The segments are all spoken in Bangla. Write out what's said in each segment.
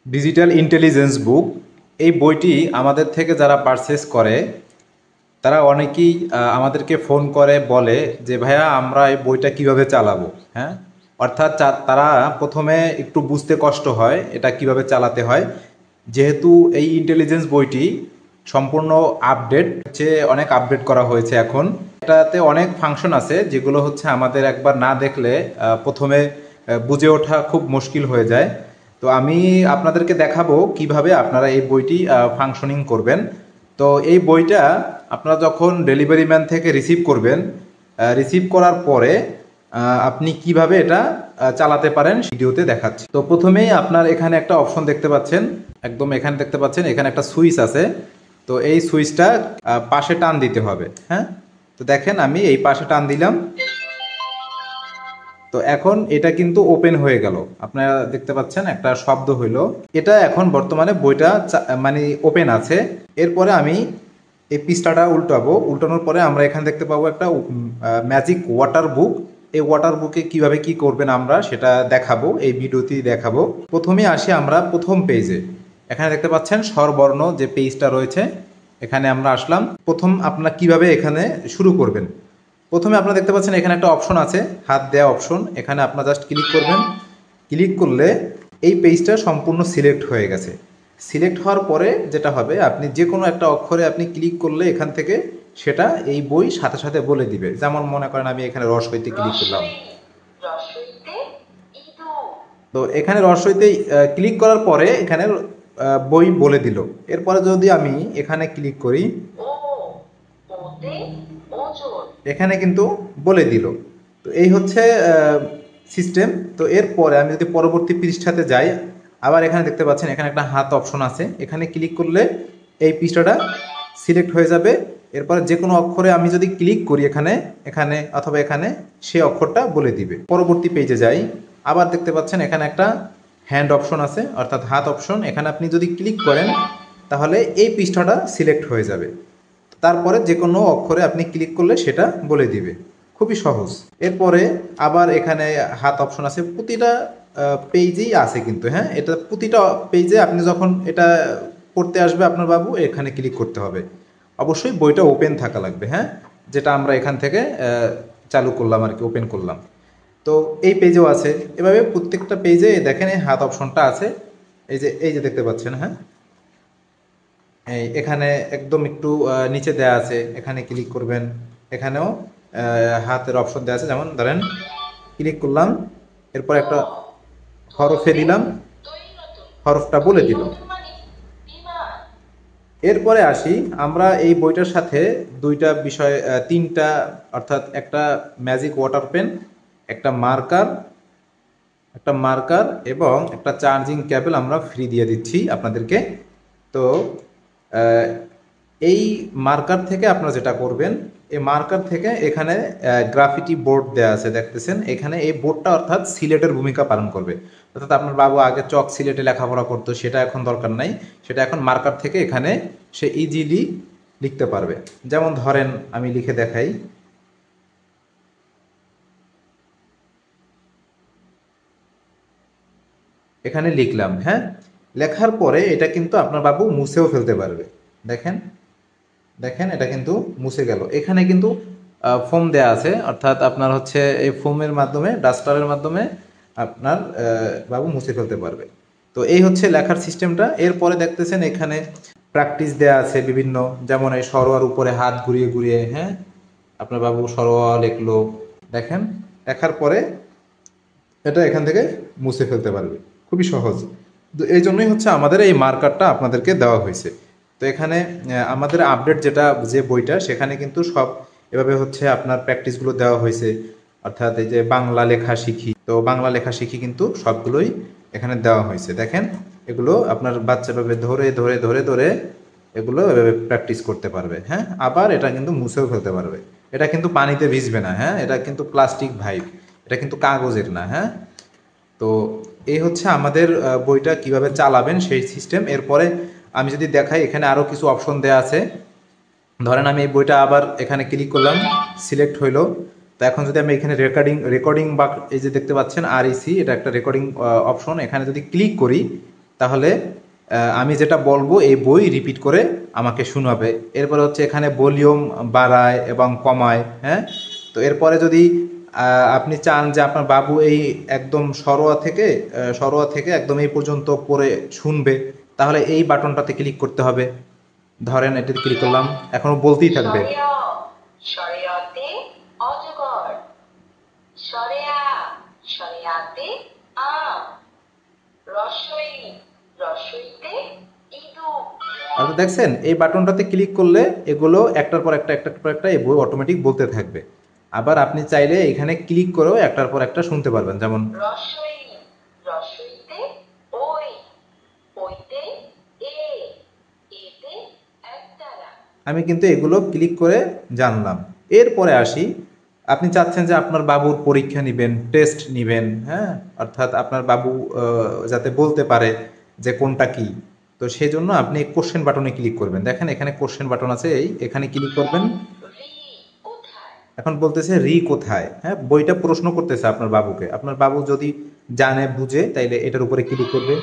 ডিজিটাল ইন্টেলিজেন্স বুক এই বইটি আমাদের থেকে যারা পারচেস করে তারা অনেকেই আমাদেরকে ফোন করে বলে যে ভাইয়া আমরা এই বইটা কিভাবে চালাবো। হ্যাঁ, অর্থাৎ তারা প্রথমে একটু বুঝতে কষ্ট হয় এটা কিভাবে চালাতে হয়, যেহেতু এই ইন্টেলিজেন্স বইটি সম্পূর্ণ আপডেট হচ্ছে, অনেক আপডেট করা হয়েছে এখন। এটাতে অনেক ফাংশন আছে যেগুলো হচ্ছে আমাদের একবার না দেখলে প্রথমে বুঝে ওঠা খুব মুশকিল হয়ে যায়। তো আমি আপনাদেরকে দেখাবো কিভাবে আপনারা এই বইটি ফাংশনিং করবেন। তো এই বইটা আপনারা যখন ডেলিভারি ম্যান থেকে রিসিভ করবেন, রিসিভ করার পরে আপনি কিভাবে এটা চালাতে পারেন ভিডিওতে দেখাচ্ছি। তো প্রথমেই আপনার এখানে একটা অপশন দেখতে পাচ্ছেন, একদম এখানে দেখতে পাচ্ছেন, এখানে একটা সুইচ আছে। তো এই সুইচটা পাশে টান দিতে হবে। হ্যাঁ, তো দেখেন আমি এই পাশে টান দিলাম। তো এখন এটা কিন্তু ওপেন হয়ে গেল, আপনারা দেখতে পাচ্ছেন একটা শব্দ হইলো। এটা এখন বর্তমানে বইটা মানে ওপেন আছে। এরপরে আমি এই পৃষ্ঠাটা উল্টাবো, উল্টানোর পরে আমরা এখানে দেখতে পাবো একটা ম্যাজিক ওয়াটার বুক। এই ওয়াটার বুকে কিভাবে কি করবেন আমরা সেটা দেখাবো, এই ভিডিওতেই দেখাবো। প্রথমে আসি আমরা প্রথম পেজে, এখানে দেখতে পাচ্ছেন স্বরবর্ণ যে পেজটা রয়েছে, এখানে আমরা আসলাম। প্রথম আপনারা কিভাবে এখানে শুরু করবেন, প্রথমে আপনারা দেখতে পাচ্ছেন এখানে একটা অপশন আছে, হাত দেওয়া অপশন। এখানে আপনারা জাস্ট ক্লিক করবেন। ক্লিক করলে এই পেজটা সম্পূর্ণ সিলেক্ট হয়ে গেছে। সিলেক্ট হওয়ার পরে যেটা হবে, আপনি যে কোনো একটা অক্ষরে আপনি ক্লিক করলে এখান থেকে সেটা এই বই সাথে সাথে বলে দিবে। যেমন মনে করেন আমি এখানে রস হইতে ক্লিক করলাম, তো এখানে রস হইতে ক্লিক করার পরে এখানে বই বলে দিল। এরপরে যদি আমি এখানে ক্লিক করি, এখানে কিন্তু বলে দিল। তো এই হচ্ছে সিস্টেম। তো এরপরে আমি যদি পরবর্তী পৃষ্ঠাতে যাই, আবার এখানে দেখতে পাচ্ছেন এখানে একটা হাত অপশন আছে, এখানে ক্লিক করলে এই পৃষ্ঠাটা সিলেক্ট হয়ে যাবে। এরপরে যে কোনো অক্ষরে আমি যদি ক্লিক করি এখানে এখানে অথবা এখানে, সে অক্ষরটা বলে দিবে। পরবর্তী পেজে যাই, আবার দেখতে পাচ্ছেন এখানে একটা হ্যান্ড অপশন আছে, অর্থাৎ হাত অপশন। এখানে আপনি যদি ক্লিক করেন তাহলে এই পৃষ্ঠাটা সিলেক্ট হয়ে যাবে। তারপরে যে কোনো অক্ষরে আপনি ক্লিক করলে সেটা বলে দিবে, খুবই সহজ। এরপরে আবার এখানে হাত অপশন আছে, প্রতিটা পেজেই আছে কিন্তু। হ্যাঁ, এটা প্রতিটা পেজে আপনি যখন এটা পড়তে আসবে আপনার বাবু, এখানে ক্লিক করতে হবে। অবশ্যই বইটা ওপেন থাকা লাগবে। হ্যাঁ, যেটা আমরা এখান থেকে চালু করলাম আর কি, ওপেন করলাম। তো এই পেজেও আছে। এভাবে প্রত্যেকটা পেজে দেখেন এই হাত অপশনটা আছে, এই যে দেখতে পাচ্ছেন। হ্যাঁ, এই এখানে একদম একটু নিচে দেয়া আছে, এখানে ক্লিক করবেন। এখানেও হাতের অপশন দেওয়া আছে, যেমন ধরেন ক্লিক করলাম, এরপর একটা হরফে দিলাম, হরফটা বলে দিল। এরপরে আসি আমরা এই বইটার সাথে দুইটা বিষয়, তিনটা, অর্থাৎ একটা ম্যাজিক ওয়াটার পেন, একটা মার্কার, এবং একটা চার্জিং কেবল আমরা ফ্রি দিয়ে দিচ্ছি আপনাদেরকে। তো আহ, এই মার্কার থেকে আপনারা যেটা করবেন, এই মার্কার থেকে এখানে গ্রাফিটি বোর্ড দেওয়া আছে দেখতেছেন, এখানে এই বোর্ডটা অর্থাৎ সিলেটের ভূমিকা পালন করবে। অর্থাৎ আপনার বাবু আগে চক সিলেটে লেখাপড়া করতো, সেটা এখন দরকার নাই। সেটা এখন মার্কার থেকে এখানে সে ইজিলি লিখতে পারবে। যেমন ধরেন আমি লিখে দেখাই, এখানে লিখলাম। হ্যাঁ, লেখার পরে এটা কিন্তু আপনার বাবু মুছেও ফেলতে পারবে। দেখেন, এটা কিন্তু মুছে গেল। এখানে কিন্তু ফোম দেয়া আছে, অর্থাৎ আপনার হচ্ছে এই ফোমের মাধ্যমে, ডাস্টারের মাধ্যমে আপনার বাবু মুছে ফেলতে পারবে। তো এই হচ্ছে লেখার সিস্টেমটা। এরপরে দেখতেছেন এখানে প্র্যাকটিস দেয়া আছে বিভিন্ন, যেমন এই সরোয়ার উপরে হাত ঘুরিয়ে ঘুরিয়ে, হ্যাঁ, আপনার বাবু সরোয়া লিখলো। দেখেন, লেখার পরে এটা এখান থেকে মুছে ফেলতে পারবে, খুবই সহজ। তো এই জন্যই হচ্ছে আমাদের এই মার্কারটা আপনাদেরকে দেওয়া হয়েছে। তো এখানে আমাদের আপডেট যেটা, যে বইটা, সেখানে কিন্তু সব এভাবে হচ্ছে আপনার প্র্যাকটিসগুলো দেওয়া হয়েছে। অর্থাৎ এই যে বাংলা লেখা শিখি, তো বাংলা লেখা শিখি কিন্তু সবগুলোই এখানে দেওয়া হয়েছে। দেখেন, এগুলো আপনার বাচ্চা ভাবে ধরে ধরে ধরে ধরে এগুলো এভাবে প্র্যাকটিস করতে পারবে। হ্যাঁ, আবার এটা কিন্তু মুছেও ফেলতে পারবে। এটা কিন্তু পানিতে ভিজবে না। হ্যাঁ, এটা কিন্তু প্লাস্টিক ভাইব, এটা কিন্তু কাগজের না। হ্যাঁ, তো এই হচ্ছে আমাদের বইটা কিভাবে চালাবেন সেই সিস্টেম। এরপরে আমি যদি দেখাই, এখানে আরও কিছু অপশন দেওয়া আছে। ধরেন আমি এই বইটা আবার এখানে ক্লিক করলাম, সিলেক্ট হইলো। তো এখন যদি আমি এখানে রেকর্ডিং বা এই যে দেখতে পাচ্ছেন REC, এটা একটা রেকর্ডিং অপশন, এখানে যদি ক্লিক করি তাহলে আমি যেটা বলবো এই বই রিপিট করে আমাকে শোনাবে। এরপরে হচ্ছে এখানে ভলিউম বাড়ায় এবং কমায়, হ্যাঁ। তো এরপরে যদি আপনি চান যে আপনার বাবু এই একদম সরোয়া থেকে একদম এই পর্যন্ত পড়ে শুনবে, তাহলে এই বাটনটাতে ক্লিক করতে হবে। ধরেন এটাতে ক্লিক করলাম, এখনো বলতেই থাকবে। শরিয়তে অজগর, শরিয়া শরিয়াতে আম, রসই রসইতে ইঁদুর। অর্থাৎ দেখছেন এই বাটনটাতে ক্লিক করলে এগুলো একটার পর একটা এই বই অটোমেটিক বলতে থাকবে। আবার আপনি চাইলে এখানে ক্লিক করেও একটার পর একটা শুনতে পারবেন, যেমন রসই রসইতে ওই, ওইতে এ, এতে একতারা। আমি কিন্তু এগুলো ক্লিক করে জানলাম। এরপরে আসি, আপনি চাচ্ছেন যে আপনার বাবুর পরীক্ষা নেবেন, টেস্ট নেবেন, হ্যাঁ, অর্থাৎ আপনার বাবু যাতে বলতে পারে যে কোনটা কি। তো সেই জন্য আপনি কোশ্চেন বাটনে ক্লিক করবেন। দেখেন এখানে কোশ্চেন বাটন আছে, এখানে ক্লিক করবেন। রি কোথায়? এখন বলতেছে রি কোথায়, হ্যাঁ, বইটা প্রশ্ন করতেছে আপনার বাবুকে। আপনার বাবু যদি জানে বুঝে তাইলে এটার উপরে ক্লিক করবে।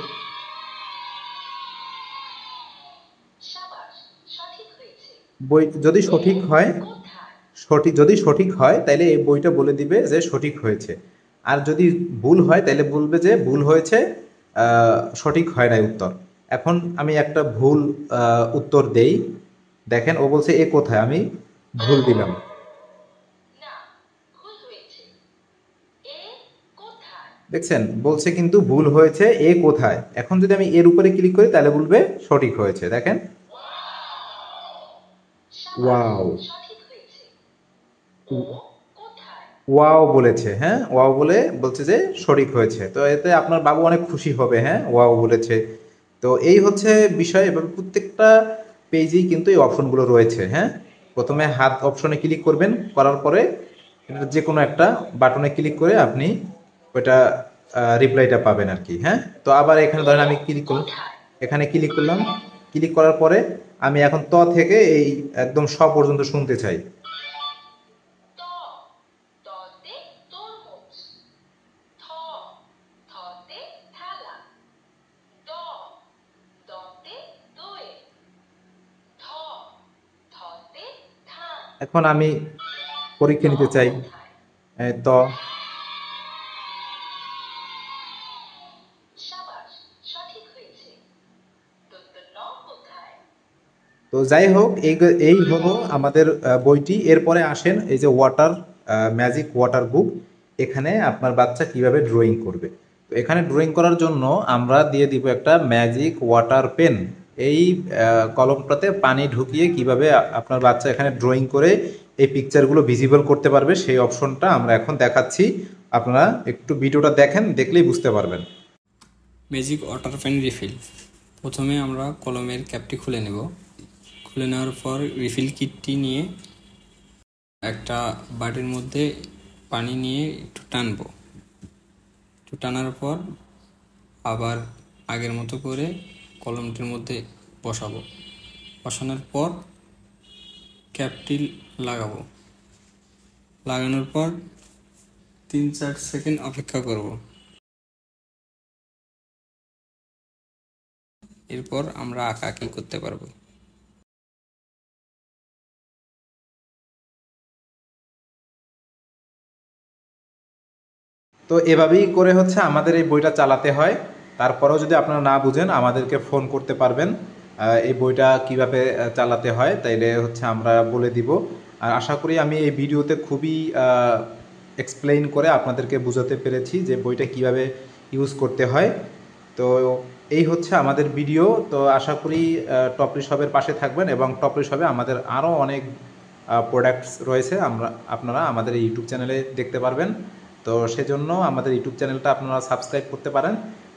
সাবাস, সঠিক হয়েছে। বই যদি সঠিক হয়, কোথায়? যদি সঠিক হয় তাহলে এই বইটা বলে দিবে যে সঠিক হয়েছে। আর যদি ভুল হয় তাহলে বলবে যে ভুল হয়েছে, সঠিক হয় নাই উত্তর। এখন আমি একটা ভুল উত্তর দেই। দেখেন ও বলছে এ কোথায়, আমি ভুল দিলাম। না, ভুল হয়েছে। এ কোথায়? দেখছেন বলছে কিন্তু ভুল হয়েছে, এ কোথায়। এখন যদি আমি এর উপরে ক্লিক করি তাহলে বলবে সঠিক হয়েছে। দেখেন, সাবাস, ওয়াও, সঠিক হয়েছে। ও কোথায়? ওয়াও বলেছে, হ্যাঁ, ওয়াও বলে বলছে যে সঠিক হয়েছে। তো এতে আপনার বাবু অনেক খুশি হবে, হ্যাঁ, ওয়াও বলেছে। তো এই হচ্ছে বিষয়। এবার প্রত্যেকটা পেজেই কিন্তু এই অপশনগুলো রয়েছে, হ্যাঁ। প্রথমে হাত অপশনে ক্লিক করবেন, করার পরে এটা যে কোনো একটা বাটনে ক্লিক করে আপনি ওইটা রিপ্লাইটা পাবেন আর কি, হ্যাঁ। তো আবার এখানে ধরেন আমি ক্লিক করলাম, কোথায়? এখানে ক্লিক করলাম। ক্লিক করার পরে আমি এখন ত থেকে এই একদম স পর্যন্ত শুনতে চাই। ত, ততে তরমুজ। থ, থতে থালা। দ, দতে দই। থ, থতে থান। এখন আমি পরীক্ষা ন নিতে চাই। কোথায়? ত। সাবাস, সঠিক হয়েছে। দন্ত ন কোথায়? তো যাই হোক, এই হলো আমাদের বইটি। এরপরে আসেন এই যে ওয়াটার, ম্যাজিক ওয়াটার বুক। এখানে আপনার বাচ্চা কিভাবে ড্রয়িং করবে। তো এখানে ড্রয়িং করার জন্য আমরা দিয়ে দিব একটা ম্যাজিক ওয়াটার পেন। এই কলমটাতে পানি ঢুকিয়ে কিভাবে আপনার বাচ্চা এখানে ড্রয়িং করে এই পিকচারগুলো ভিজিবল করতে পারবে সেই অপশনটা আমরা এখন দেখাচ্ছি। আপনারা একটু ভিডিওটা দেখেন, দেখলেই বুঝতে পারবেন। Magic water pen refill. প্রথমে আমরা কলমের ক্যাপটি খুলে নেব। খুলে নেওয়ার পর রিফিল কিটটি নিয়ে একটা বাটির মধ্যে পানি নিয়ে একটু টানবো। একটু টানার পর আবার আগের মতো করে কলমটির মধ্যে বসাবো। বসানোর পর ক্যাপটি লাগাবো। লাগানোর পর 3-4 সেকেন্ড অপেক্ষা করব। এরপর আমরা আঁকাআঁকি করতে পারবো। তো এভাবেই করে হচ্ছে আমাদের এই বইটা চালাতে হয়। তারপরেও যদি আপনারা না বুঝেন আমাদেরকে ফোন করতে পারবেন। এই বইটা কিভাবে চালাতে হয় তাইলে হচ্ছে আমরা বলে দিব। আর আশা করি আমি এই ভিডিওতে খুবই এক্সপ্লেইন করে আপনাদেরকে বোঝাতে পেরেছি যে বইটা কিভাবে ইউজ করতে হয়। তো এই হচ্ছে আমাদের ভিডিও। তো আশা করি টপলি শপের পাশে থাকবেন, এবং টপলি শপে আমাদের আরও অনেক প্রোডাক্টস রয়েছে, আপনারা আমাদের এই ইউটিউব চ্যানেলে দেখতে পারবেন। তো সেজন্য আমাদের ইউটিউব চ্যানেলটা আপনারা সাবস্ক্রাইব করতে পারেন।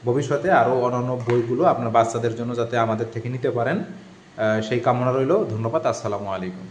ভবিষ্যতে আরও অন্যান্য বইগুলো আপনার বাচ্চাদের জন্য যাতে আমাদের থেকে নিতে পারেন, সেই কামনা রইল। ধন্যবাদ। আসসালামু আলাইকুম।